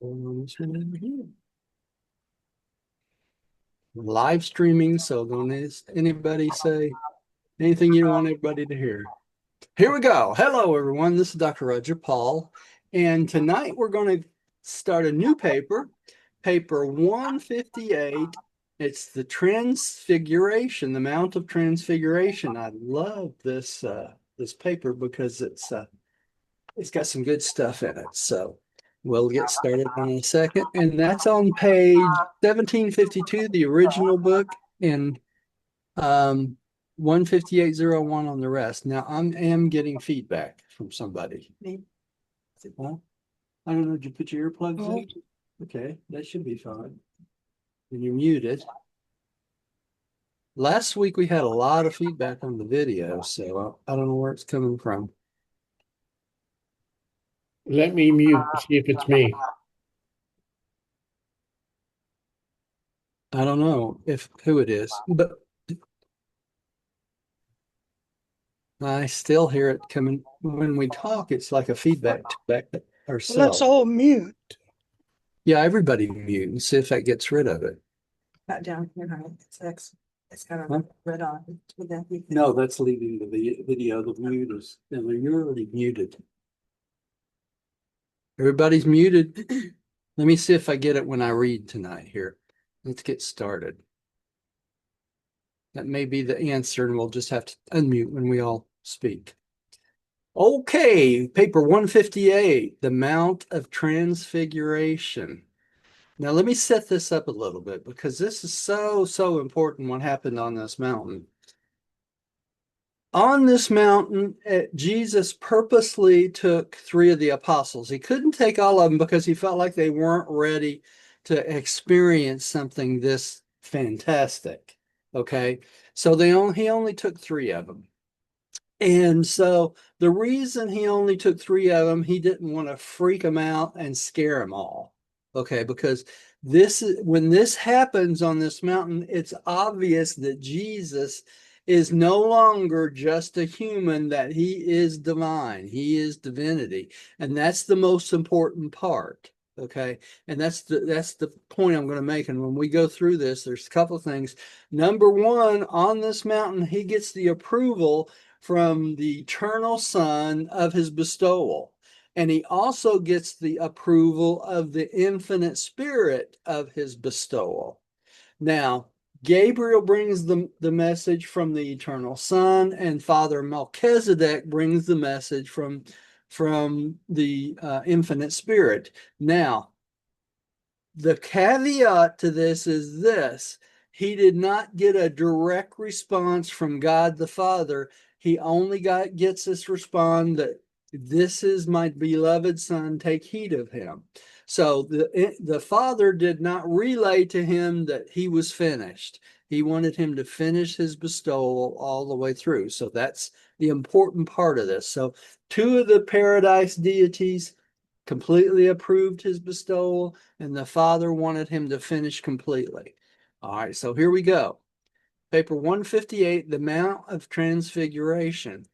Live streaming, so don't anybody say anything you don't want everybody to hear. Here we go. Hello, everyone. This is Dr. Roger Paul, and tonight we're going to start a new paper, paper 158. It's the Transfiguration, the Mount of Transfiguration. I love this paper because it's got some good stuff in it. So we'll get started in a second. And that's on page 1752, the original book, and 15801 on the rest. Now I am getting feedback from somebody. Huh? I don't know. Did you put your earplugs in? Okay, that should be fine. And you're muted. Last week we had a lot of feedback on the video, so I don't know where it's coming from. Let me mute, see if it's me. I don't know who it is, but I still hear it coming when we talk. It's like a feedback back ourselves. Let's all mute. Yeah, everybody mute and see if that gets rid of it. Not down here, huh? It's got a red on. Would that be? No, that's leaving the video. The mute is, you're already muted. Everybody's muted. Let me see if I get it when I read tonight here. Let's get started. That may be the answer, and we'll just have to unmute when we all speak. Okay, paper 158, the Mount of Transfiguration. Now, let me set this up a little bit because this is so important what happened on this mountain. On this mountain, Jesus purposely took 3 of the apostles. He couldn't take all of them because he felt like they weren't ready to experience something this fantastic. Okay, so he only took 3 of them. And so the reason he only took 3 of them, he didn't want to freak them out and scare them all. Okay, because when this happens on this mountain, it's obvious that Jesus is no longer just a human, that he is divine. He is divinity. And that's the most important part. Okay. And that's the point I'm going to make. And when we go through this, there's a couple of things. Number one, on this mountain, he gets the approval from the eternal Son of his bestowal. And he also gets the approval of the infinite Spirit of his bestowal. Now, Gabriel brings the message from the eternal Son, and Father Melchizedek brings the message from the infinite Spirit. Now, the caveat to this is this: he did not get a direct response from God the Father. He only gets this response that this is my beloved Son, take heed of him. So the Father did not relay to him that he was finished. He wanted him to finish his bestowal all the way through. So that's the important part of this. So 2 of the paradise deities completely approved his bestowal, and the Father wanted him to finish completely. All right, so here we go. Paper 158, the Mount of Transfiguration.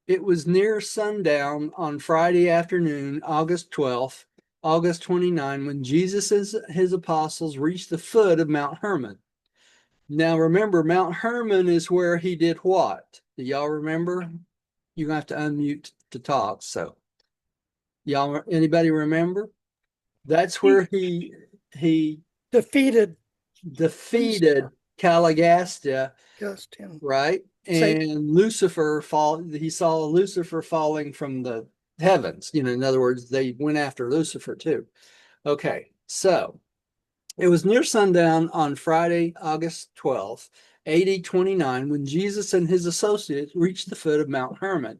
It was near sundown on Friday afternoon, August 12th, August 29, when Jesus and his apostles reached the foot of Mount Hermon. Now remember, Mount Hermon is where he did what? Do y'all remember? You're going to have to unmute to talk. So, y'all, anybody remember? That's where he Defeated Caligastia, right? Satan. And Lucifer he saw Lucifer falling from the heavens. In other words, they went after Lucifer too. Okay, so it was near sundown on Friday, August 12th, AD 29, when Jesus and his associates reached the foot of Mount Hermon,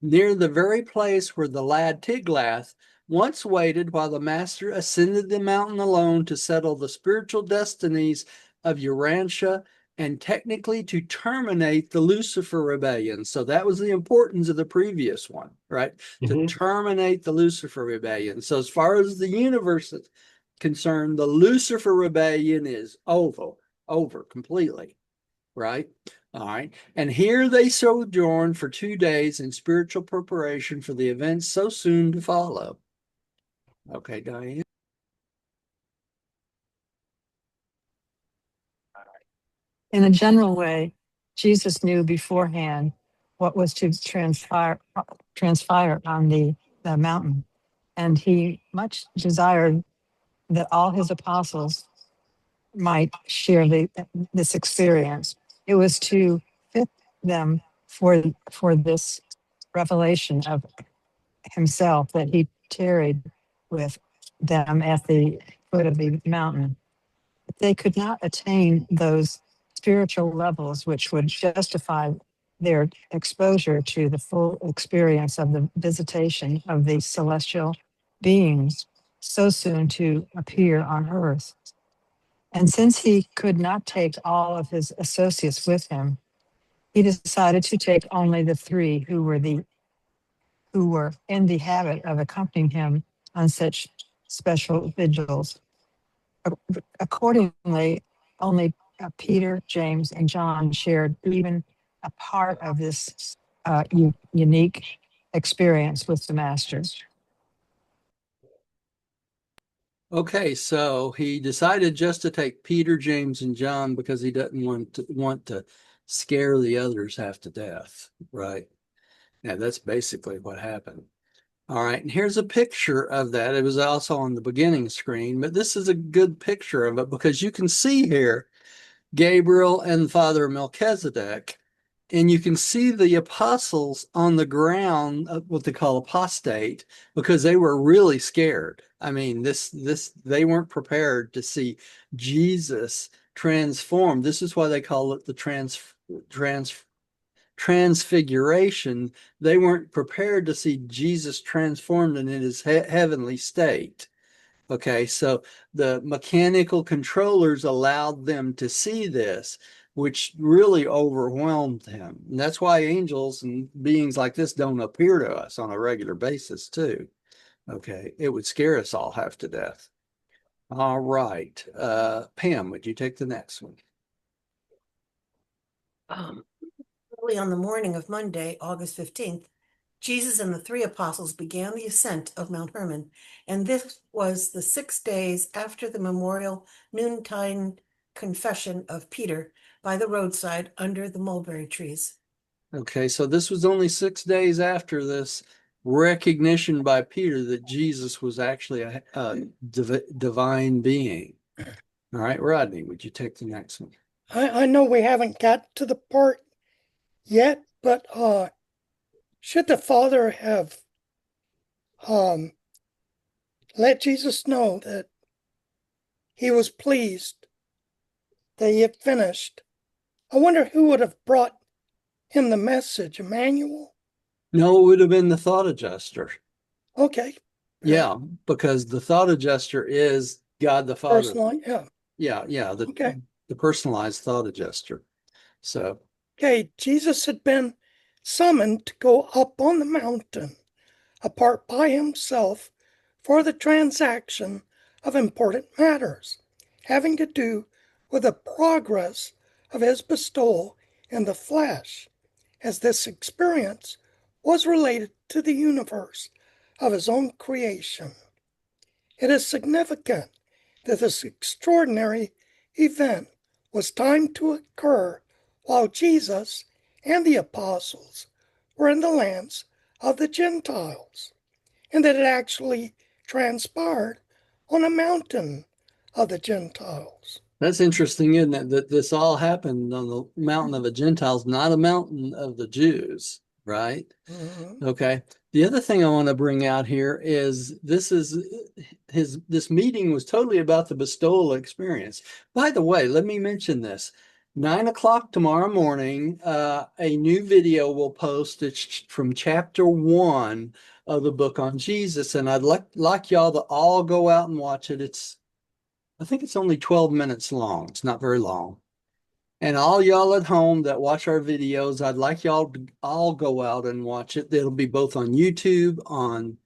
near the very place where the lad Tiglath once waited while the master ascended the mountain alone to settle the spiritual destinies of Urantia and technically to terminate the Lucifer rebellion. So that was the importance of the previous one, right? To terminate the Lucifer rebellion. So as far as the universe is concerned, the Lucifer rebellion is over completely, right? All right. And here they sojourned for 2 days in spiritual preparation for the events so soon to follow. Okay, Diane. In a general way, Jesus knew beforehand what was to transpire on the mountain, and he much desired that all his apostles might share this experience. It was to fit them for this revelation of himself that he tarried with them at the foot of the mountain. But they could not attain those spiritual levels which would justify their exposure to the full experience of the visitation of the celestial beings so soon to appear on earth. And since he could not take all of his associates with him, he decided to take only the three who were in the habit of accompanying him on such special vigils. Accordingly, only Peter, James, and John shared even a part of this unique experience with the Master. Okay, so he decided just to take Peter, James, and John because he doesn't want to scare the others half to death, right? Yeah, that's basically what happened. All right, and here's a picture of that. It was also on the beginning screen, but this is a good picture of it because you can see here Gabriel and Father Melchizedek, and you can see the apostles on the ground, what they call apostate, because they were really scared. I mean, they weren't prepared to see Jesus transformed. This is why they call it the transfiguration. They weren't prepared to see Jesus transformed and in his heavenly state. Okay, so the mechanical controllers allowed them to see this, which really overwhelmed him. And that's why angels and beings like this don't appear to us on a regular basis, too. Okay, it would scare us all half to death. All right. Pam, would you take the next one? Early on the morning of Monday, August 15th, Jesus and the three apostles began the ascent of Mount Hermon, and this was the 6 days after the memorial noontime confession of Peter by the roadside under the mulberry trees. Okay, so this was only 6 days after this recognition by Peter that Jesus was actually a divine being. All right, Rodney, would you take the next one? I know we haven't got to the part yet, but should the Father have let Jesus know that he was pleased that he had finished? I wonder who would have brought him the message, Emmanuel? No, it would have been the thought adjuster. Okay. Yeah, because the thought adjuster is God the Father. Personally, yeah. Yeah, Okay. the personalized thought adjuster. So, Okay, Jesus had been summoned to go up on the mountain, apart by himself, for the transaction of important matters, having to do with the progress of his bestowal in the flesh, as this experience was related to the universe of his own creation. It is significant that this extraordinary event was timed to occur while Jesus and the apostles were in the lands of the Gentiles, and that it actually transpired on a mountain of the Gentiles. that's interesting, isn't it? That this all happened on the mountain of the Gentiles, not a mountain of the Jews, right? Mm-hmm. Okay. The other thing I want to bring out here is this meeting was totally about the bestowal experience. By the way, let me mention this. 9 o'clock tomorrow morning, a new video will post. It's from chapter 1 of the book on Jesus, and I'd like y'all to all go out and watch it. I think it's only 12 minutes long. It's not very long. And all y'all at home that watch our videos, I'd like y'all to all go out and watch it. It'll be both on YouTube, on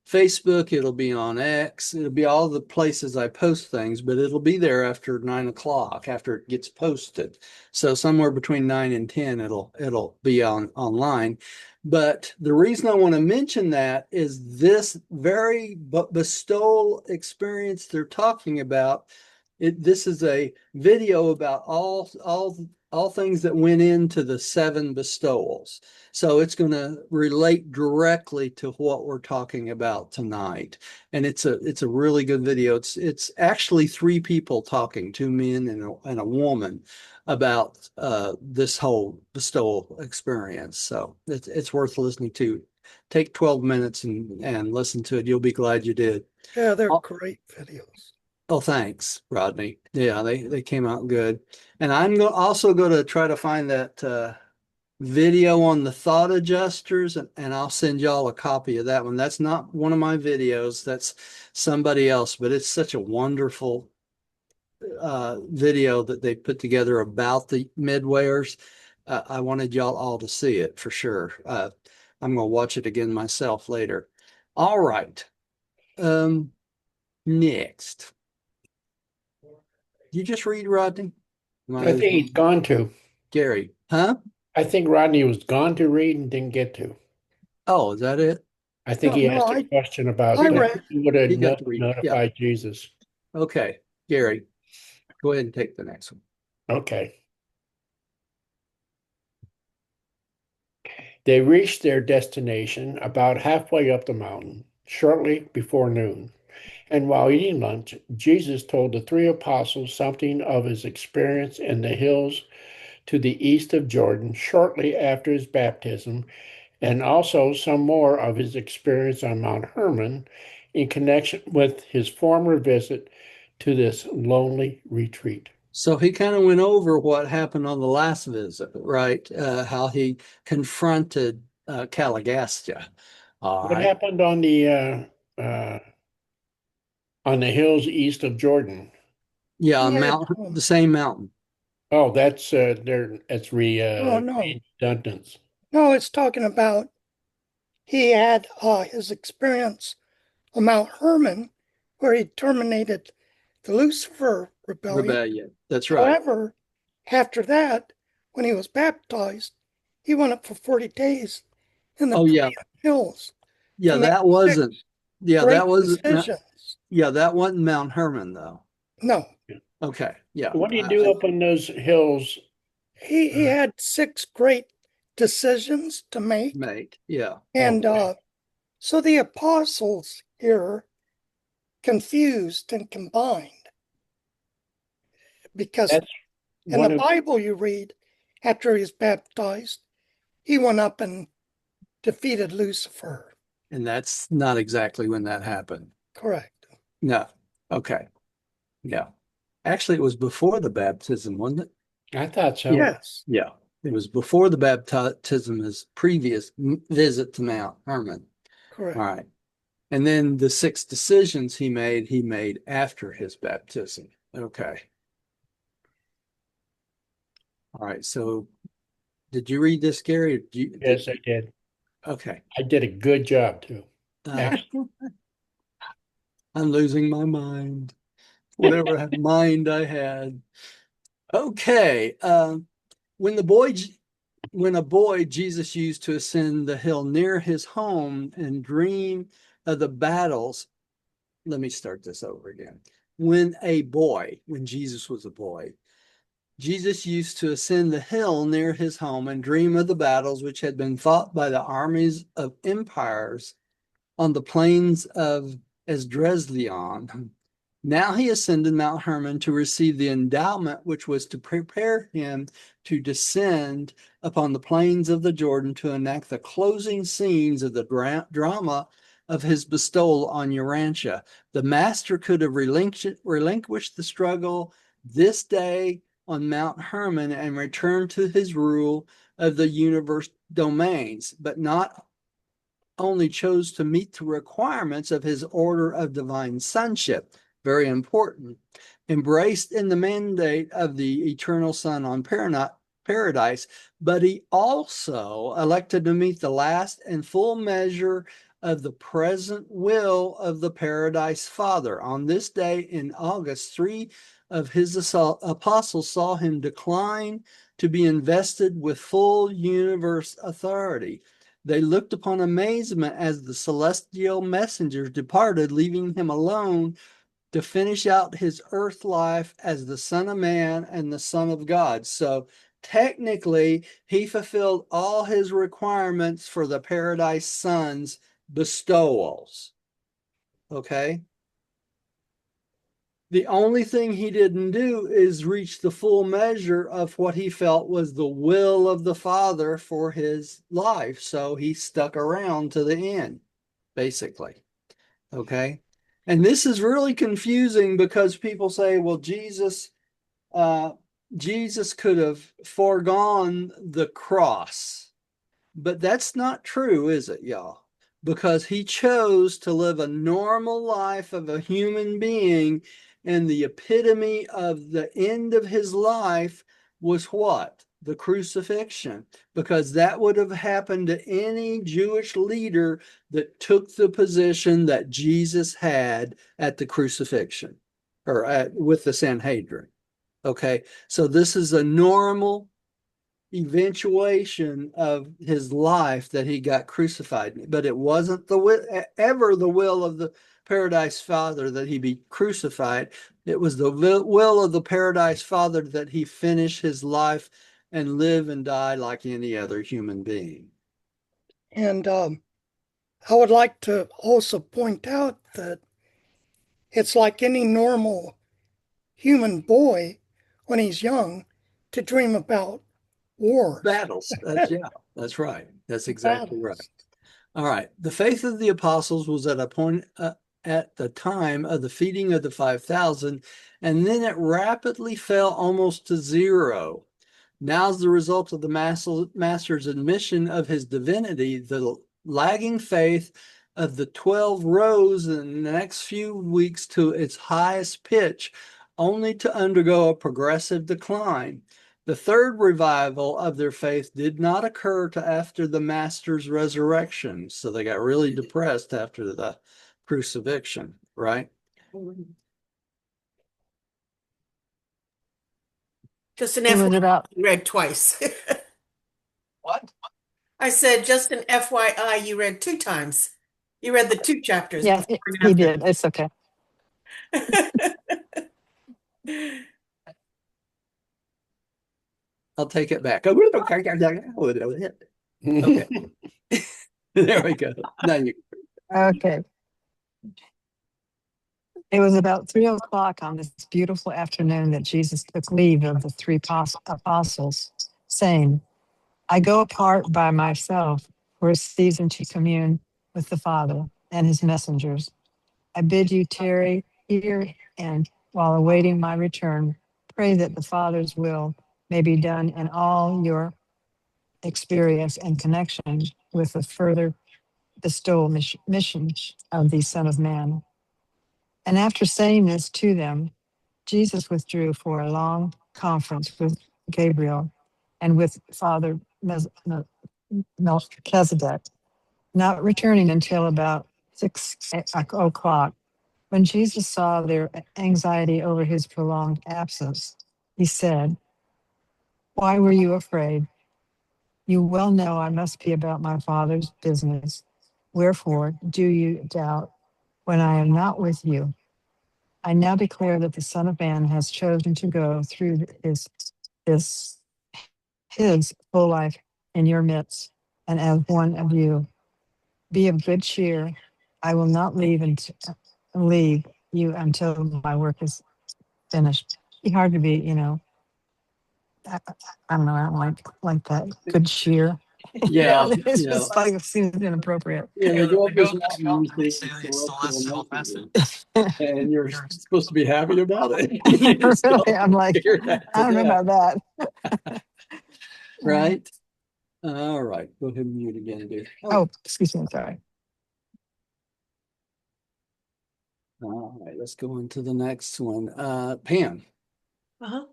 Facebook, it'll be on X, it'll be all the places I post things, but it'll be there after 9 o'clock, after it gets posted. So somewhere between 9 and 10, it'll be online. But the reason I want to mention that is this very bestowal experience they're talking about. This is a video about all all things that went into the 7 bestowals. So it's going to relate directly to what we're talking about tonight. And it's a really good video. It's actually 3 people talking, 2 men and a woman, about this whole bestowal experience. So it's worth listening to. Take 12 minutes and listen to it. You'll be glad you did. Yeah, they're Oh, great videos. oh, thanks, Rodney. Yeah, they came out good. And also going to try to find that video on the thought adjusters, and I'll send y'all a copy of that one. That's not one of my videos. That's somebody else, but it's such a wonderful video that they put together about the midwayers. I wanted y'all all to see it for sure. I'm going to watch it again myself later. All right. Next. You just read, Rodney? I think he's gone to. Gary, huh? I think Rodney was gone to read and didn't get to. Oh, is that it? I think No, he no, asked a question about I read. who would He got have to read. Yeah. notified Jesus. Okay. Gary, go ahead and take the next one. Okay. They reached their destination about halfway up the mountain, shortly before noon. And while eating lunch, Jesus told the 3 apostles something of his experience in the hills to the east of Jordan shortly after his baptism, and also some more of his experience on Mount Hermon in connection with his former visit to this lonely retreat. So he kind of went over what happened on the last visit, right? How he confronted Caligastia. All What right. happened on the hills east of Jordan? Yeah, He had, the same mountain. Oh, that's oh no, redundant. no, it's talking about he had his experience on Mount Hermon, where he terminated the Lucifer rebellion. Rebellion. That's right. However, after that, when he was baptized, he went up for 40 days in the Oh yeah. hills Yeah, to make that wasn't. 6 Yeah, great that wasn't. decisions. Yeah, that wasn't Mount Hermon though. No, Okay. Yeah. What do you do up on those hills? he had 6 great decisions to make. Mate. Yeah. And so the apostles here confused and combined, because That's in one the of Bible you read, after he was baptized, he went up and defeated Lucifer. And that's not exactly when that happened. Correct. No. Okay. Yeah. Actually, it was before the baptism, wasn't it? I thought so. Yes. Yeah. It was before the baptism, his previous visit to Mount Hermon. Correct. All right. And then the 6 decisions he made after his baptism. Okay. All right. So did you read this, Gary? Yes, I did. Okay. I did a good job too. I'm losing my mind. Whatever mind I had. Okay. When a boy Jesus used to ascend the hill near his home and dream of the battles. Let me start this over again. When Jesus was a boy, Jesus used to ascend the hill near his home and dream of the battles which had been fought by the armies of empires on the plains of Esdraelon. Now he ascended Mount Hermon to receive the endowment which was to prepare him to descend upon the plains of the Jordan to enact the closing scenes of the drama of his bestowal on Urantia. The master could have relinquished the struggle this day on Mount Hermon and returned to his rule of the universe domains, but not only chose to meet the requirements of his order of divine sonship, very important, embraced in the mandate of the eternal Son on paradise, but he also elected to meet the last and full measure of the present will of the Paradise Father. On this day in August, 3 of his apostles saw him decline to be invested with full universe authority. They looked upon amazement as the celestial messengers departed, leaving him alone to finish out his earth life as the Son of Man and the Son of God. So technically he fulfilled all his requirements for the Paradise Son's bestowals. Okay. The only thing he didn't do is reach the full measure of what he felt was the will of the Father for his life. So he stuck around to the end, basically. Okay. And this is really confusing because people say, well, Jesus could have foregone the cross. But that's not true, is it, y'all? Because he chose to live a normal life of a human being, and the epitome of the end of his life was what? The crucifixion. Because that would have happened to any Jewish leader that took the position that Jesus had at the crucifixion or with the Sanhedrin. Okay, so this is a normal eventuation of his life that he got crucified, but it wasn't ever the will of the Paradise Father that he be crucified. It was the will of the Paradise Father that he finish his life and live and die like any other human being. And I would like to also point out that it's like any normal human boy when he's young to dream about war. Battles. That's right. That's exactly right. Battles. All right. The faith of the apostles was at a point at the time of the feeding of the 5,000, and then it rapidly fell almost to zero. Now, as the result of the master's admission of his divinity, the lagging faith of the 12 rose in the next few weeks to its highest pitch, only to undergo a progressive decline. The third revival of their faith did not occur to after the master's resurrection. So they got really depressed after the crucifixion, right? Just an It was FYI, about, you read twice. What? I said, just an FYI, you read 2 times. You read the 2 chapters yeah, before and he after. did. It's okay. I'll take it back. Okay. There we go. Now you. Okay. It was about 3 o'clock on this beautiful afternoon that Jesus took leave of the three apostles, saying, I go apart by myself for a season to commune with the Father and his messengers. I bid you tarry here, and while awaiting my return, pray that the Father's will may be done in all your experience and connection with the further bestowal mission of the Son of Man. And after saying this to them, Jesus withdrew for a long conference with Gabriel and with Father Melchizedek, not returning until about 6 o'clock. When Jesus saw their anxiety over his prolonged absence, he said, Why were you afraid? You well know I must be about my Father's business. Wherefore do you doubt when I am not with you? I now declare that the Son of Man has chosen to go through his full life in your midst, and as one of you. Be of good cheer. I will not leave you until my work is finished. Be hard to be, I don't know. I don't like that. Good cheer. Yeah. It's just like it seems inappropriate. Yeah, they go up this mountain and you think it's celestial message, and you're supposed to be happy about it. Really, I'm like, I don't know about that. Right? All right. Go ahead and mute again, dude. Oh, excuse me. I'm sorry. All right, let's go into the next one. Pam. Uh-huh.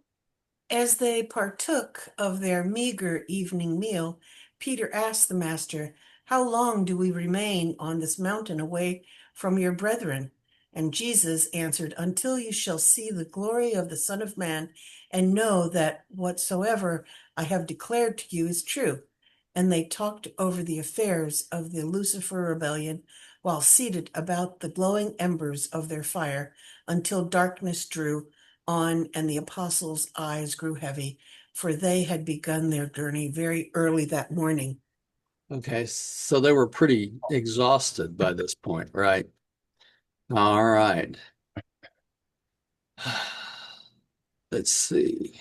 As they partook of their meager evening meal, Peter asked the master, How long do we remain on this mountain away from your brethren? And Jesus answered, Until you shall see the glory of the Son of Man, and know that whatsoever I have declared to you is true. And they talked over the affairs of the Lucifer rebellion while seated about the glowing embers of their fire, until darkness drew on and the apostles' eyes grew heavy, for they had begun their journey very early that morning. Okay, so they were pretty exhausted by this point, right? All right. Let's see.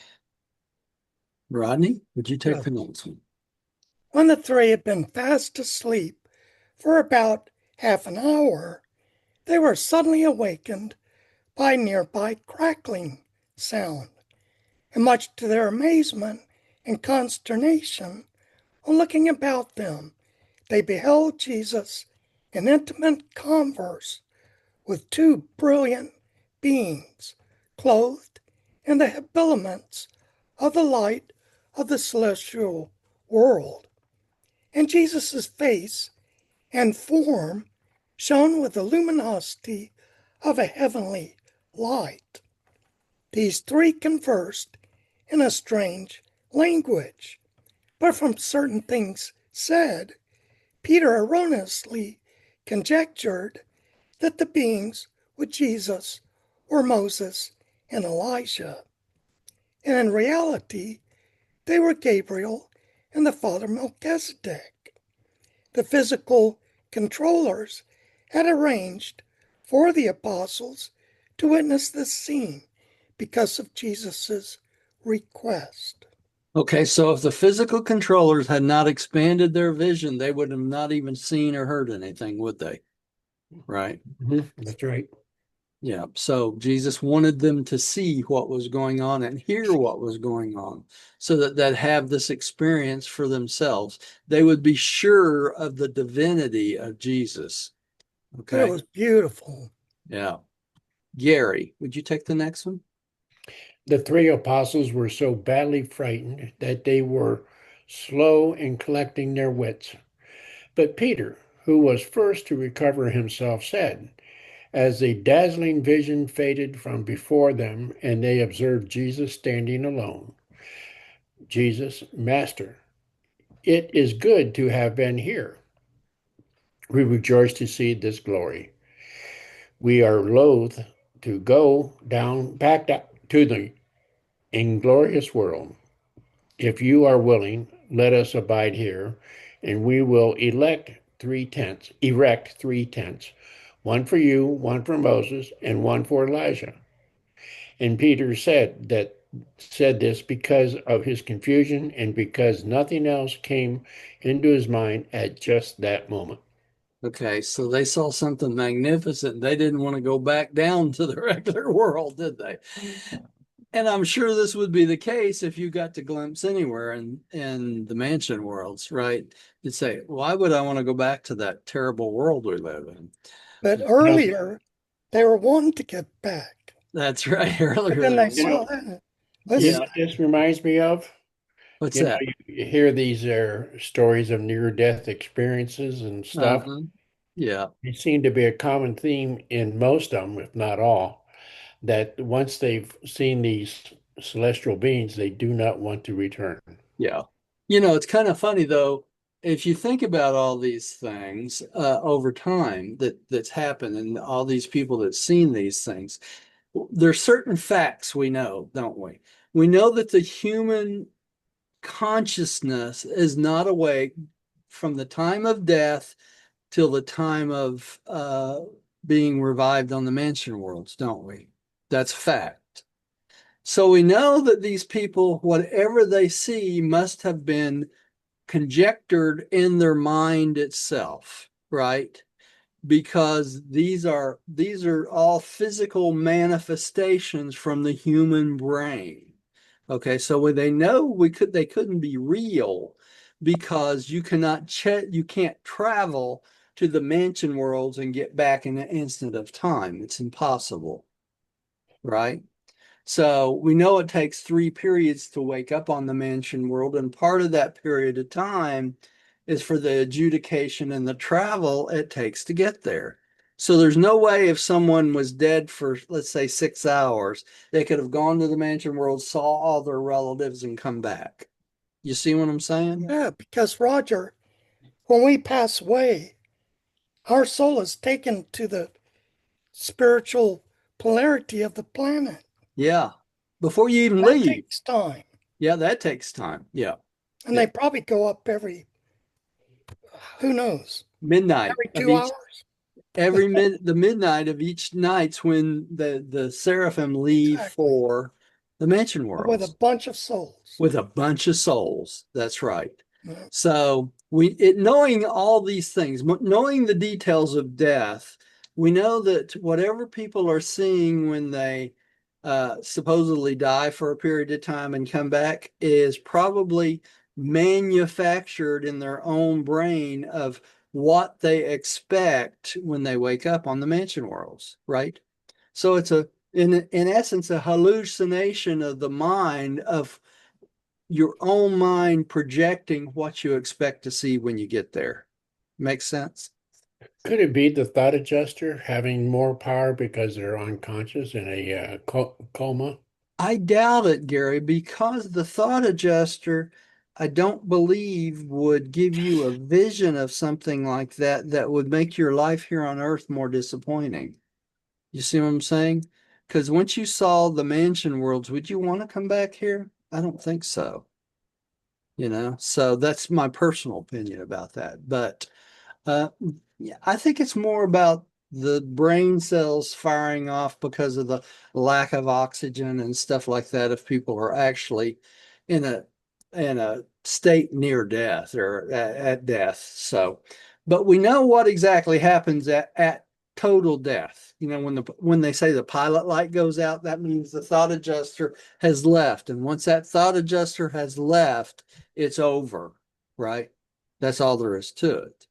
Rodney, would you take Yeah. the next one? When the three had been fast asleep for about half an hour, they were suddenly awakened by a nearby crackling sound, and much to their amazement and consternation, on looking about them, they beheld Jesus in intimate converse with two brilliant beings, clothed in the habiliments of the light of the celestial world. And Jesus' face and form shone with the luminosity of a heavenly light. These three conversed in a strange language, but from certain things said, Peter erroneously conjectured that the beings with Jesus were Moses and Elijah, and in reality, they were Gabriel and the Father Melchizedek. The physical controllers had arranged for the apostles to witness this scene because of Jesus' request. Okay, so if the physical controllers had not expanded their vision, they would have not even seen or heard anything, would they? Right? That's right. Yeah. So Jesus wanted them to see what was going on and hear what was going on so that they'd have this experience for themselves. They would be sure of the divinity of Jesus. But it Okay. was beautiful. Yeah. Gary, would you take the next one? The three apostles were so badly frightened that they were slow in collecting their wits. But Peter, who was first to recover himself, said, as the dazzling vision faded from before them and they observed Jesus standing alone, Jesus, Master, it is good to have been here. We rejoice to see this glory. We are loath to go back to the inglorious world. If you are willing, let us abide here, and we will erect 3 tents, one for you, one for Moses, and one for Elijah. And Peter said this because of his confusion and because nothing else came into his mind at just that moment. Okay, so they saw something magnificent. They didn't want to go back down to the regular world, did they? And I'm sure this would be the case if you got to glimpse anywhere in the mansion worlds, right? You'd say, why would I want to go back to that terrible world we live in? But You know, earlier, they were wanting to get back. That's right. But Earlier then they they were. you know, saw that. you Listen, know what this reminds me of? What's that? You hear these stories of near-death experiences and stuff. Uh-huh. Yeah. It seemed to be a common theme in most of them, if not all, that once they've seen these celestial beings, they do not want to return. Yeah. It's kind of funny though, if you think about all these things over time that's happened and all these people that's seen these things, there's certain facts we know, don't we? We know that the human consciousness is not awake from the time of death till the time of being revived on the mansion worlds, don't we? That's fact. So we know that these people, whatever they see, must have been conjectured in their mind itself, right? Because these are all physical manifestations from the human brain. Okay, so they know they couldn't be real because you can't travel to the mansion worlds and get back in an instant of time. It's impossible, right? So we know it takes 3 periods to wake up on the mansion world, and part of that period of time is for the adjudication and the travel it takes to get there. So there's no way if someone was dead for, let's say, 6 hours, they could have gone to the mansion world, saw all their relatives, and come back. You see what I'm saying? yeah, because Roger, when we pass away, our soul is taken to the spiritual polarity of the planet. Yeah. Before you even That leave. takes time. Yeah, that takes time. Yeah. And they probably go up every, who knows, Midnight every of 2 each hours. the midnight of each night's when the seraphim leave Exactly. for the mansion With a worlds bunch of souls. with a bunch of souls. That's right. Yeah. So knowing all these things, knowing the details of death, we know that whatever people are seeing when they supposedly die for a period of time and come back is probably manufactured in their own brain of what they expect when they wake up on the mansion worlds, right? So it's in essence a hallucination of the mind of your own mind projecting what you expect to see when you get there. Makes sense? Could it be the thought adjuster having more power because they're unconscious in a coma? I doubt it, Gary, because the thought adjuster, I don't believe would give you a vision of something like that that would make your life here on earth more disappointing. You see what I'm saying? Because once you saw the mansion worlds, would you want to come back here? I don't think so. So that's my personal opinion about that. But Uh, yeah, I think it's more about the brain cells firing off because of the lack of oxygen and stuff like that if people are actually in a state near death or at death. So, but we know what exactly happens at total death. When they say the pilot light goes out, that means the thought adjuster has left. And once that thought adjuster has left, it's over, right? That's all there is to it.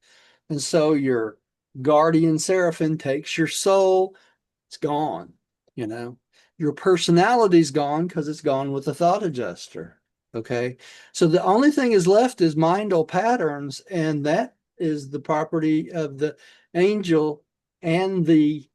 And so your guardian seraphim takes your soul, it's gone, you know. Your personality's gone because it's gone with the thought adjuster. Okay. So the only thing is left is mindal patterns, and that is the property of the angel and the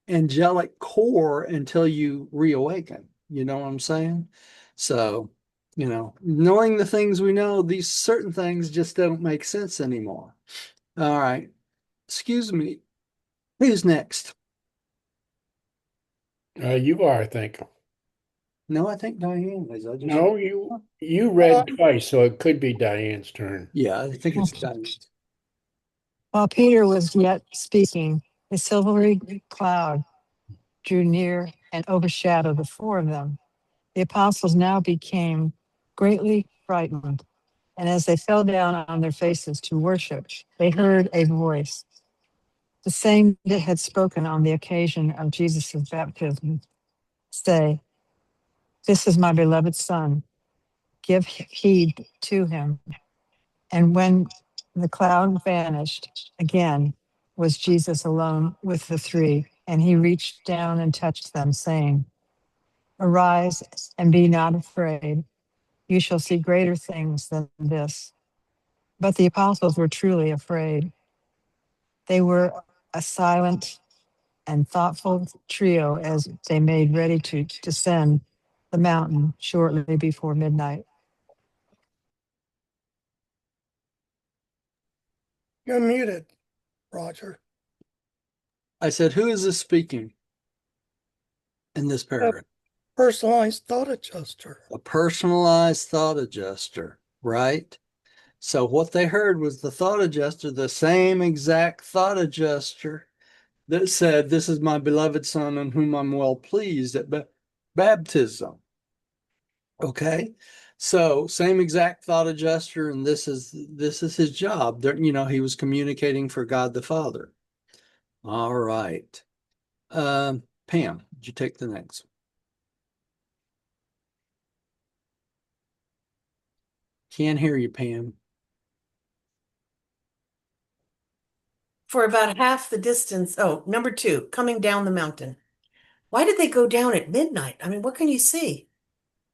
angelic core until you reawaken. You know what I'm saying? So, knowing the things we know, these certain things just don't make sense anymore. All right. Excuse me. Who's next? You are, I think. No, I think Diane is. No, you read twice, so it could be Diane's turn. Yeah, I think it's Diane. While Peter was yet speaking, a silvery cloud drew near and overshadowed the four of them. The apostles now became greatly frightened, and as they fell down on their faces to worship, they heard a voice, the same that had spoken on the occasion of Jesus' baptism, say, "This is my beloved Son. Give heed to him." And when the cloud vanished, again was Jesus alone with the three, and he reached down and touched them, saying, "Arise and be not afraid. You shall see greater things than this." But the apostles were truly afraid. They were a silent and thoughtful trio as they made ready to descend the mountain shortly before midnight. You're muted, Roger. I said, who is this speaking in this paragraph? Personalized thought adjuster. A personalized thought adjuster, right? So what they heard was the thought adjuster, the same exact thought adjuster that said, "This is my beloved Son in whom I'm well pleased" at baptism. Okay. So same exact thought adjuster, and this is his job. He was communicating for God the Father. All right. Pam, did you take the next? Can't hear you, Pam. For about half the distance, oh, number 2, coming down the mountain. Why did they go down at midnight? I mean, what can you see?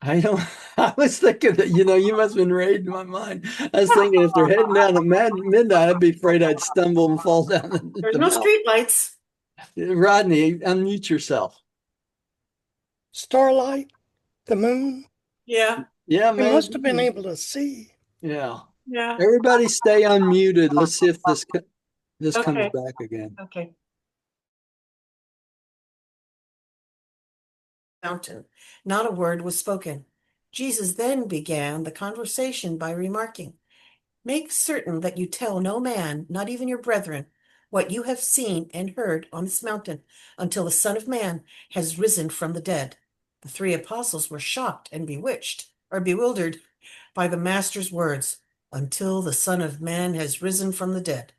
I don't. I was thinking that you must have been reading my mind. I was thinking if they're heading down at midnight, I'd be afraid I'd stumble and fall down There's the no mountain. street lights. Rodney, unmute yourself. Starlight, the moon. Yeah. Yeah, They man. must have been able to see. Yeah. Yeah. Everybody stay unmuted. Let's see if this comes Okay. back again. Okay. mountain. Not a word was spoken. Jesus then began the conversation by remarking, "Make certain that you tell no man, not even your brethren, what you have seen and heard on this mountain, until the Son of Man has risen from the dead." The three apostles were shocked and bewildered by the Master's words, "until the Son of Man has risen from the dead."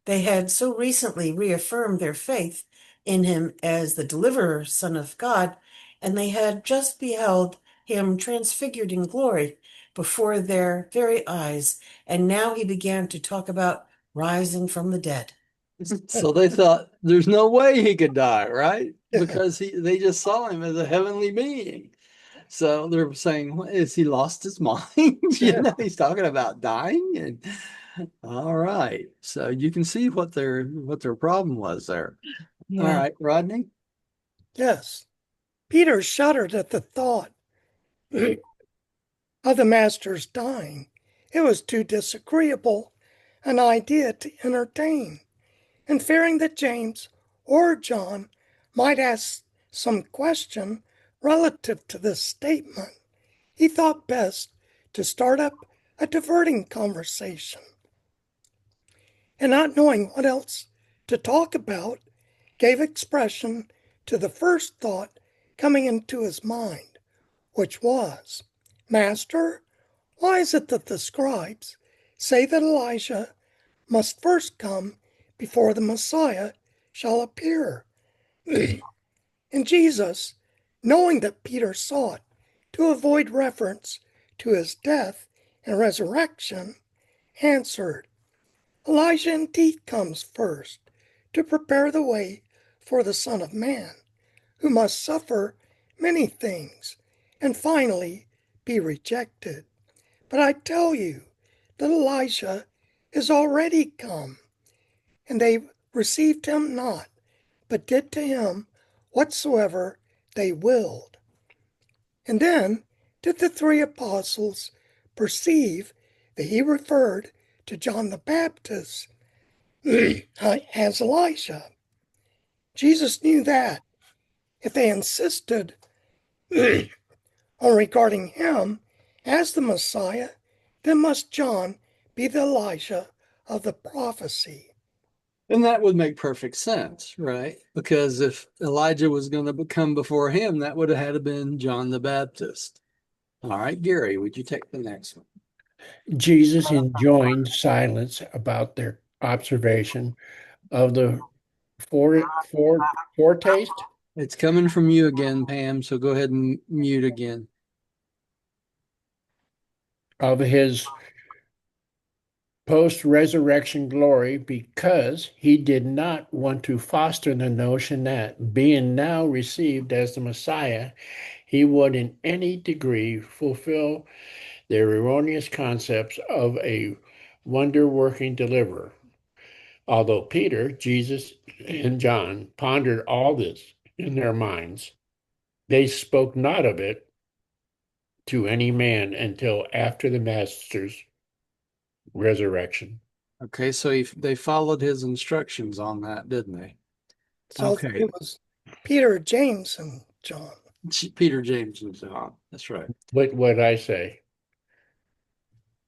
They had so recently reaffirmed their faith in him as the deliverer, Son of God, and they had just beheld him transfigured in glory before their very eyes, and now he began to talk about rising from the dead. So they thought there's no way he could die, right? Yeah. Because they just saw him as a heavenly being. So they're saying, is he lost his mind? He's talking about dying. And all right. So you can see what their problem was there. All Yeah. right, Rodney. Yes. Peter shuddered at the thought of the Master's dying. It was too disagreeable an idea to entertain, and fearing that James or John might ask some question relative to this statement, he thought best to start up a diverting conversation. And not knowing what else to talk about, gave expression to the first thought coming into his mind, which was, "Master, why is it that the scribes say that Elijah must first come before the Messiah shall appear?" And Jesus, knowing that Peter sought to avoid reference to his death and resurrection, answered, "Elijah indeed comes first to prepare the way for the Son of Man, who must suffer many things and finally be rejected. But I tell you that Elijah is already come, and they received him not, but did to him whatsoever they willed." And then did the three apostles perceive that he referred to John the Baptist as Elijah. Jesus knew that if they insisted on regarding him as the Messiah, then must John be the Elijah of the prophecy. And that would make perfect sense, right? Because if Elijah was going to come before him, that would have had to been John the Baptist. All right, Gary, would you take the next one? Jesus enjoined silence about their observation of the foretaste It's coming from you again, Pam. So go ahead and mute again. of his post-resurrection glory, because he did not want to foster the notion that, being now received as the Messiah, he would in any degree fulfill their erroneous concepts of a wonder-working deliverer. Although Peter, Jesus, and John pondered all this in their minds, they spoke not of it to any man until after the Master's resurrection. Okay, so they followed his instructions on that, didn't they? So Okay. it was Peter, James, and John. Peter, James, and John. That's right. What would I say?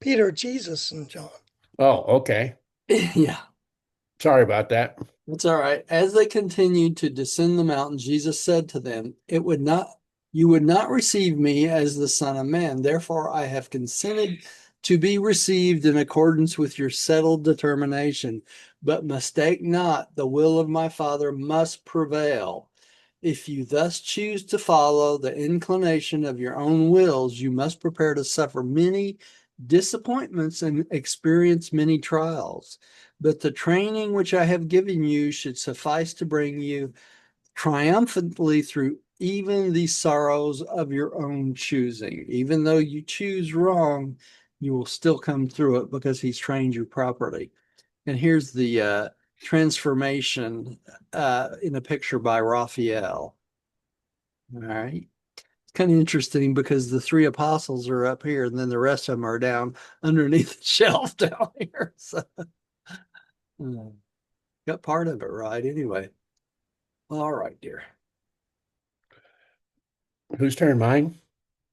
Peter, Jesus, and John. Oh, okay. Yeah. Sorry about that. That's all right. As they continued to descend the mountain, Jesus said to them, you would not receive me as the Son of Man. Therefore, I have consented to be received in accordance with your settled determination. But mistake not, the will of my Father must prevail. If you thus choose to follow the inclination of your own wills, you must prepare to suffer many disappointments and experience many trials. But the training which I have given you should suffice to bring you triumphantly through even the sorrows of your own choosing. Even though you choose wrong, you will still come through it because he's trained you properly. And here's the transformation in a picture by Raphael. All right. It's kind of interesting because the three apostles are up here and then the rest of them are down underneath the shelf down here. So got part of it right anyway. All right, dear. Whose turn? Mine?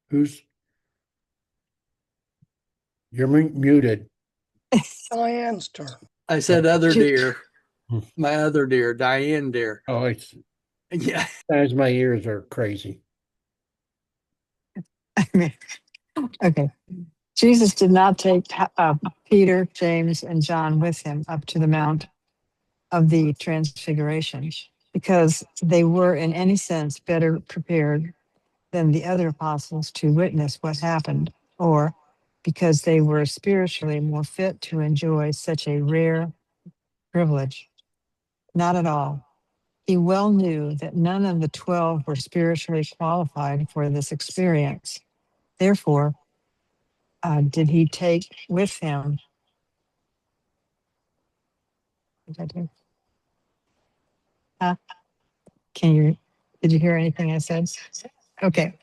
Who's you're muted. Diane's turn. I said other Ju- deer, my other deer, Diane deer. Oh, it's Yeah. as my ears are crazy. Okay. Jesus did not take Peter, James, and John with him up to the Mount of the Transfiguration because they were, in any sense, better prepared than the other apostles to witness what happened, or because they were spiritually more fit to enjoy such a rare privilege. Not at all. He well knew that none of the 12 were spiritually qualified for this experience. Therefore, did he take with him? What did I do? Huh? Did you hear anything I said? Okay.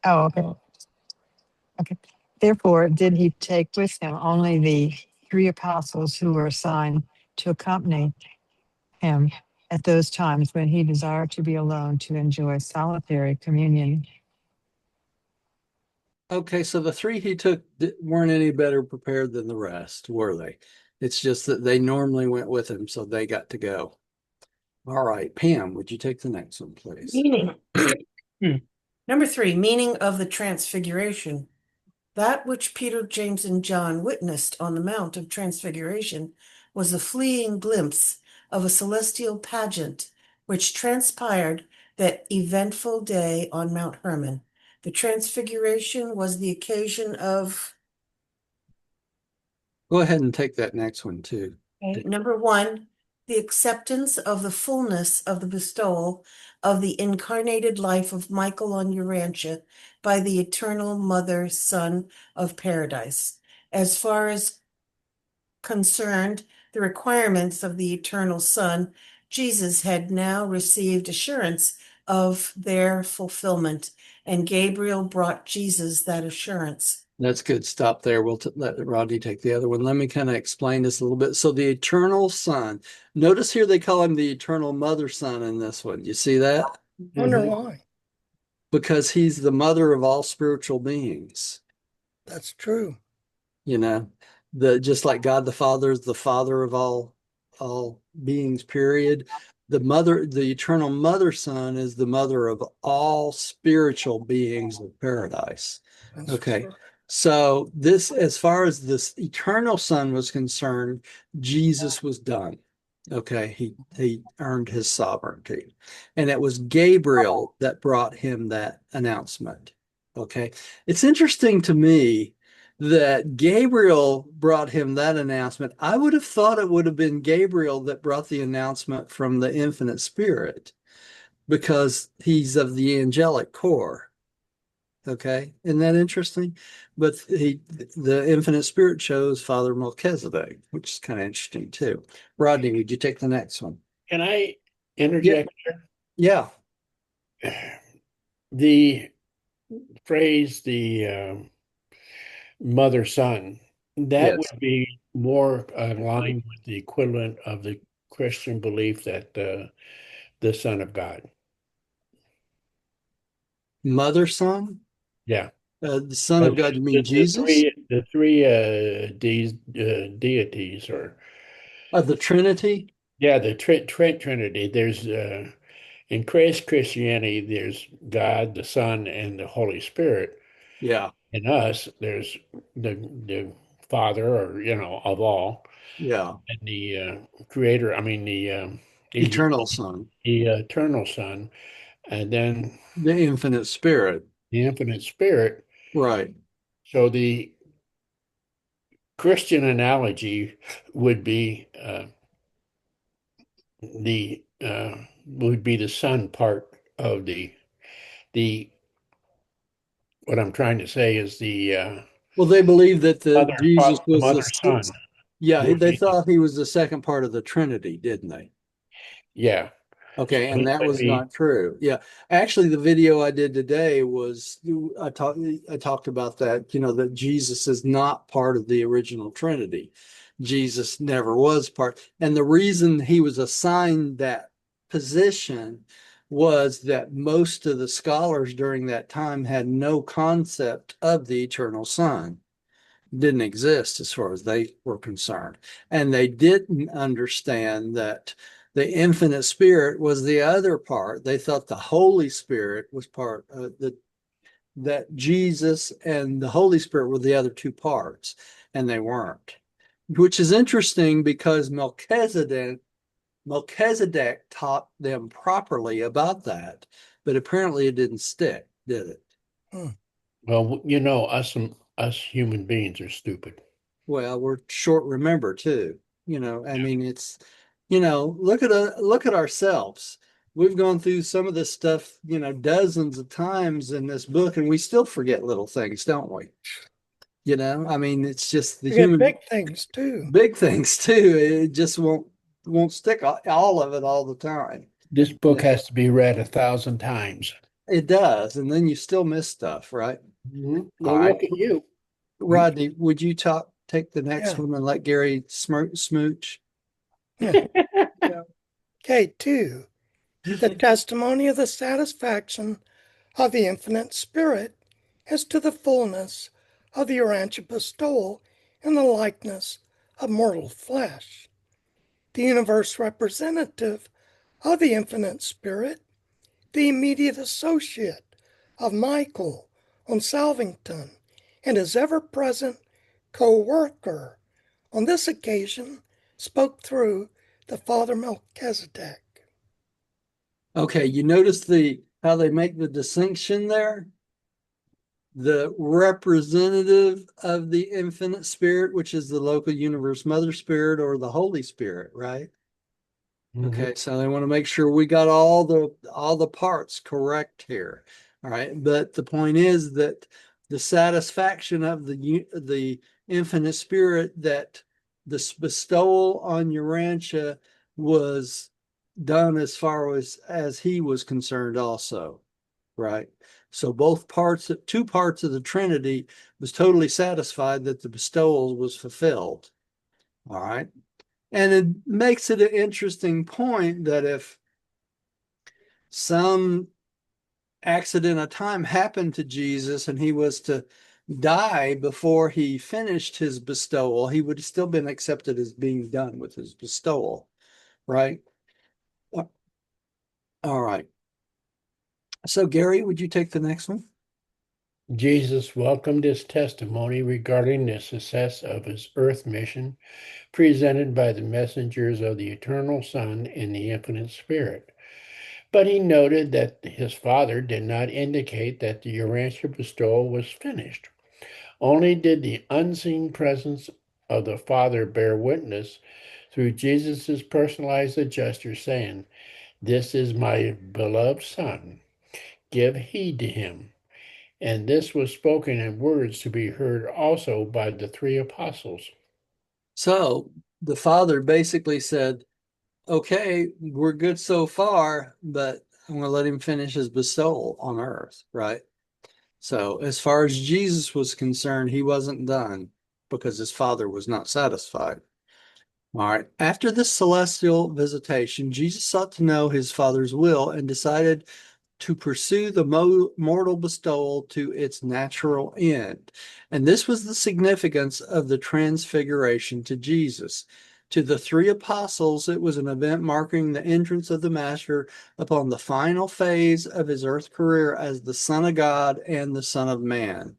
Oh, okay. Okay. Therefore, did he take with him only the 3 apostles who were assigned to accompany him at those times when he desired to be alone to enjoy solitary communion? Okay, so the 3 he took weren't any better prepared than the rest, were they? It's just that they normally went with him, so they got to go. All right, Pam, would you take the next one, please? Meaning. Number 3, meaning of the Transfiguration. That which Peter, James, and John witnessed on the Mount of Transfiguration was a fleeting glimpse of a celestial pageant which transpired that eventful day on Mount Hermon. The Transfiguration was the occasion of Go ahead and take that next one too. number 1, the acceptance of the fullness of the bestowal of the incarnated life of Michael on Urantia by the eternal Mother, Son of Paradise. As far as concerned the requirements of the eternal Son, Jesus had now received assurance of their fulfillment, and Gabriel brought Jesus that assurance. That's good. Stop there. We'll let Rodney take the other one. Let me kind of explain this a little bit. So the eternal Son, notice here they call him the eternal Mother Son in this one. You see that? Wonder Mhm. why. Because he's the mother of all spiritual beings. That's true. You know, just like God the Father is the father of all beings, period. The eternal Mother Son is the mother of all spiritual beings of paradise. That's Okay. true. So this, as far as this eternal Son was concerned, Jesus was done. Okay, he earned his sovereignty. And it was Gabriel that brought him that announcement. Okay. It's interesting to me that Gabriel brought him that announcement. I would have thought it would have been Gabriel that brought the announcement from the infinite spirit because he's of the angelic core. Okay, isn't that interesting? But the infinite spirit chose Father Melchizedek, which is kind of interesting too. Rodney, would you take the next one? Can I Yeah, interject yeah, here? The phrase the mother son, that yes. would be more aligned with the equivalent of the Christian belief that the Son of God. Mother, son, Yeah. the Son of God. You mean The Jesus? three deities, or The Trinity? yeah, the Trinity. There's in Christianity, there's God, the Son, and the Holy Spirit. Yeah, In us, there's the Father, or of all, yeah. and the Creator. I mean Eternal Son, the eternal Son, and then the infinite spirit. the infinite Spirit. Right. So the Christian analogy would be the Son part of the what I'm trying to say is the Well, they believe that Jesus the was mother Son yeah, would they be, thought he was the second part of the Trinity, didn't they? yeah. So Okay, and he that would was be, not true. Yeah. Actually, the video I did today was I talked about that, that Jesus is not part of the original Trinity. Jesus never was part. And the reason he was assigned that position was that most of the scholars during that time had no concept of the eternal Son. Didn't exist as far as they were concerned. And they didn't understand that the infinite spirit was the other part. They thought the Holy Spirit was part of that Jesus and the Holy Spirit were the other two parts, and they weren't. Which is interesting because Melchizedek taught them properly about that, but apparently it didn't stick, did it? Hmm. Well, us human beings are stupid. Well, we're short remember too. I mean, it's, look at ourselves. We've gone through some of this stuff, dozens of times in this book, and we still forget little things, don't we? I mean, it's just the We get human big things too. big things too. It just won't stick all of it all the time. This You book know, has to be read 1,000 times. it does, and then you still miss stuff, right? All Well, right, look at you. Rodney, would you take the next Yeah. one and let Gary smooch? Yeah. Okay, 2. The testimony of the satisfaction of the infinite spirit as to the fullness of the Urantia bestowal in the likeness of mortal flesh. The universe representative of the infinite spirit, the immediate associate of Michael on Salvington, and his ever-present co-worker, on this occasion spoke through the Father Melchizedek. Okay, you notice how they make the distinction there? The representative of the infinite spirit, which is the local universe mother spirit or the Holy Spirit, right? Okay, so they want to make sure we got all the parts correct here. All right, but the point is that the satisfaction of the infinite spirit, that this bestowal on Urantia was done as far as he was concerned also, right? So two parts of the Trinity was totally satisfied that the bestowal was fulfilled. All right. And it makes it an interesting point that if some accident of time happened to Jesus and he was to die before he finished his bestowal, he would have still been accepted as being done with his bestowal, right? All right. So, Gary, would you take the next one? Jesus welcomed his testimony regarding the success of his earth mission presented by the messengers of the eternal Son and the infinite Spirit. But he noted that his Father did not indicate that the Urantia bestowal was finished. Only did the unseen presence of the Father bear witness through Jesus' personalized gesture, saying, "This is my beloved Son. Give heed to him." And this was spoken in words to be heard also by the three apostles. So the Father basically said, okay, we're good so far, but I'm going to let him finish his bestowal on earth, right? So, as far as Jesus was concerned, he wasn't done because his Father was not satisfied. All right. After this celestial visitation, Jesus sought to know his Father's will and decided to pursue the mortal bestowal to its natural end. And this was the significance of the transfiguration to Jesus. To the three apostles, it was an event marking the entrance of the Master upon the final phase of his earth career as the Son of God and the Son of Man.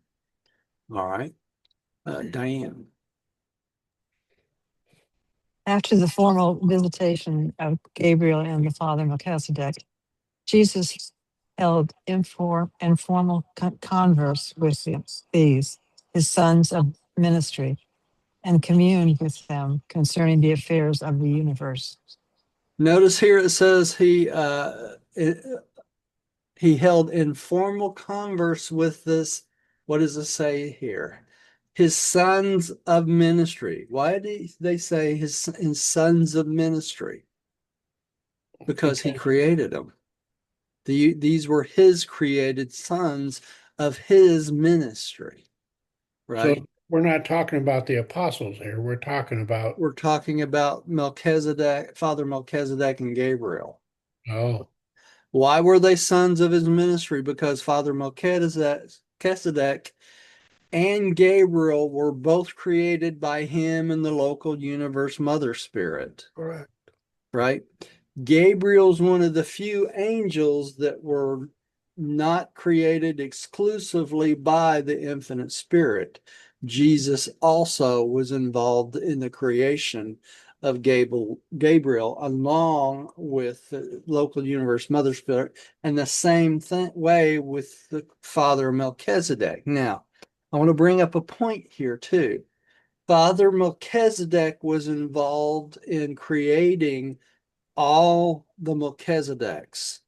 All right. Diane. After the formal visitation of Gabriel and the Father Melchizedek, Jesus held informal converse with these, his sons of ministry, and communed with them concerning the affairs of the universe. Notice here it says he held informal converse with this. What does it say here? His sons of ministry. Why did they say his sons of ministry? Because he created them. These were his created sons of his ministry, right? So we're not talking about the apostles here. We're talking about, We're talking about Melchizedek, Father Melchizedek, and Gabriel. oh, Why were they sons of his ministry? Because Father Melchizedek and Gabriel were both created by him and the local universe mother spirit, Correct. right? Gabriel's one of the few angels that were not created exclusively by the infinite spirit. Jesus also was involved in the creation of Gabriel along with the local universe mother spirit, and the same way with the Father Melchizedek. Now, I want to bring up a point here too. Father Melchizedek was involved in creating all the Melchizedeks.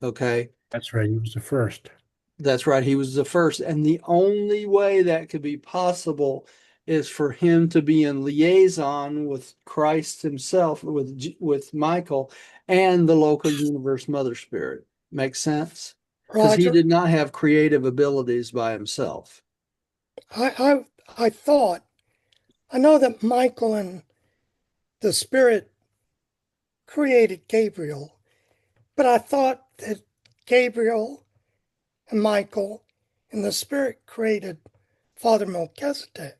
Okay. That's right. He was the first. That's right. He was the first. And the only way that could be possible is for him to be in liaison with Christ himself, with Michael and the local universe mother spirit. Makes sense? Because he Roger. did not have creative abilities by himself. I thought, I know that Michael and the Spirit created Gabriel, but I thought that Gabriel and Michael and the Spirit created Father Melchizedek.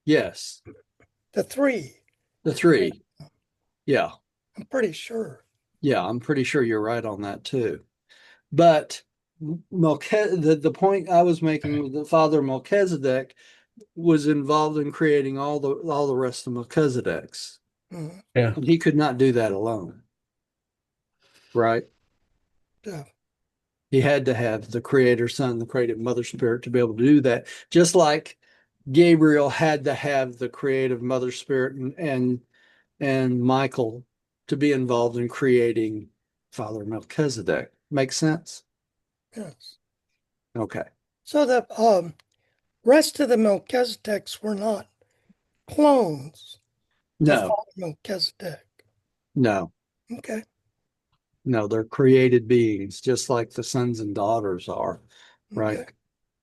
Yes. The three. The three. Yeah. I'm pretty sure. Yeah. I'm pretty sure you're right on that too. But the point I was making was that Father Melchizedek was involved in creating all the rest of Melchizedek's. Mhm. Yeah. And he could not do that alone. Right? Yeah. He had to have the creator son, the creative mother spirit to be able to do that. Just like Gabriel had to have the creative mother spirit and Michael to be involved in creating Father Melchizedek. Makes sense? Yes. Okay. So the rest of the Melchizedeks were not clones of No, Father Melchizedek. no, Okay. no, they're created beings, just like the sons and daughters are, right? Okay.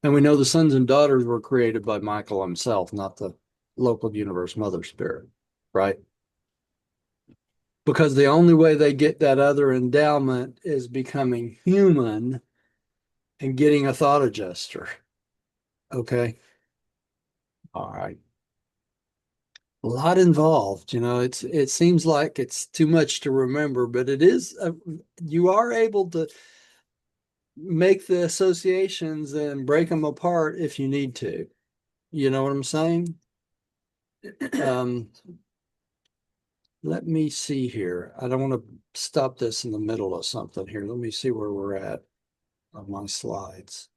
And we know the sons and daughters were created by Michael himself, not the local universe mother spirit, right? Because the only way they get that other endowment is becoming human and getting a thought adjuster. Okay. All right. A lot involved, it seems like it's too much to remember, but it is, you are able to make the associations and break them apart if you need to. You know what I'm saying? Um, let me see here. I don't want to stop this in the middle of something here. Let me see where we're at on my slides.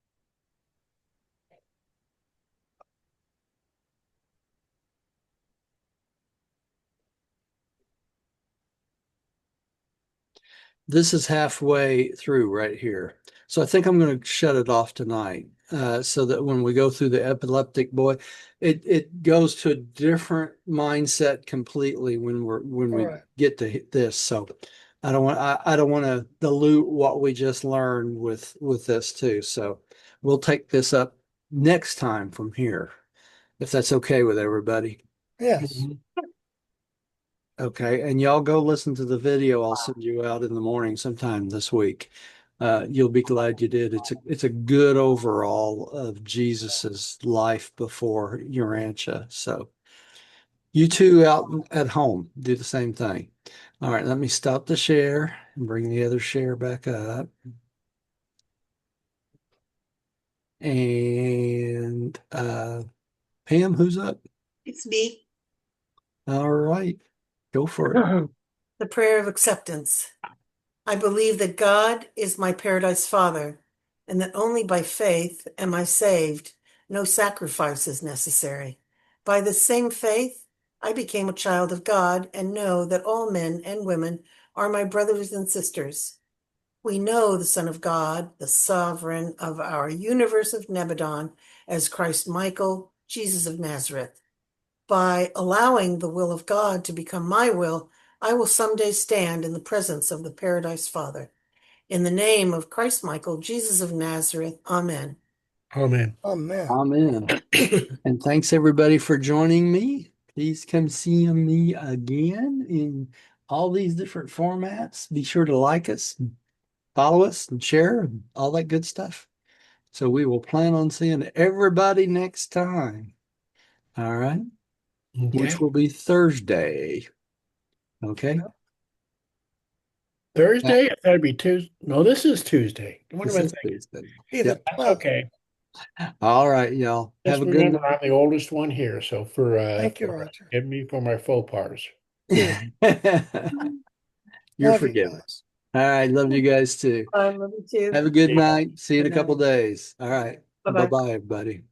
This is halfway through right here. So I think I'm going to shut it off tonight, so that when we go through the epileptic boy, it goes to a different mindset completely when we right. get to this. So I don't want to dilute what we just learned with this too. So we'll take this up next time from here, if that's okay with everybody. Yes. Okay, and y'all go listen to the video I'll send you out in the morning sometime this week. You'll be glad you did. It's a good overall of Jesus's life before Urantia. So you two out at home do the same thing. All right, let me stop the share and bring the other share back up. And Pam, who's up? It's me. All right, go for it. The prayer of acceptance. I believe that God is my paradise Father, and that only by faith am I saved. No sacrifice is necessary. By the same faith, I became a child of God and know that all men and women are my brothers and sisters. We know the Son of God, the sovereign of our universe of Nebadon, as Christ Michael, Jesus of Nazareth. By allowing the will of God to become my will, I will someday stand in the presence of the Paradise Father. In the name of Christ Michael, Jesus of Nazareth, Amen. Amen. Amen. Amen. And thanks everybody for joining me. Please come see me again in all these different formats. Be sure to like us, follow us, and share, and all that good stuff. So we will plan on seeing everybody next time. All right. Which Okay. will be Thursday. Okay. Thursday? I thought it'd be Tuesday. No, this is Tuesday. What am This I is thinking? Tuesday. Be the Yep. 12th. Okay. All right, y'all. Have Just a good remember, I'm the oldest one here, so Thank you, for Roger. give me for my faux pas. night. You're Love you forgiven. guys. All right. Love you guys too. I love you too. Have a good Yeah. night. See you in a Good couple night. days. All right. Bye-bye. Bye-bye, everybody.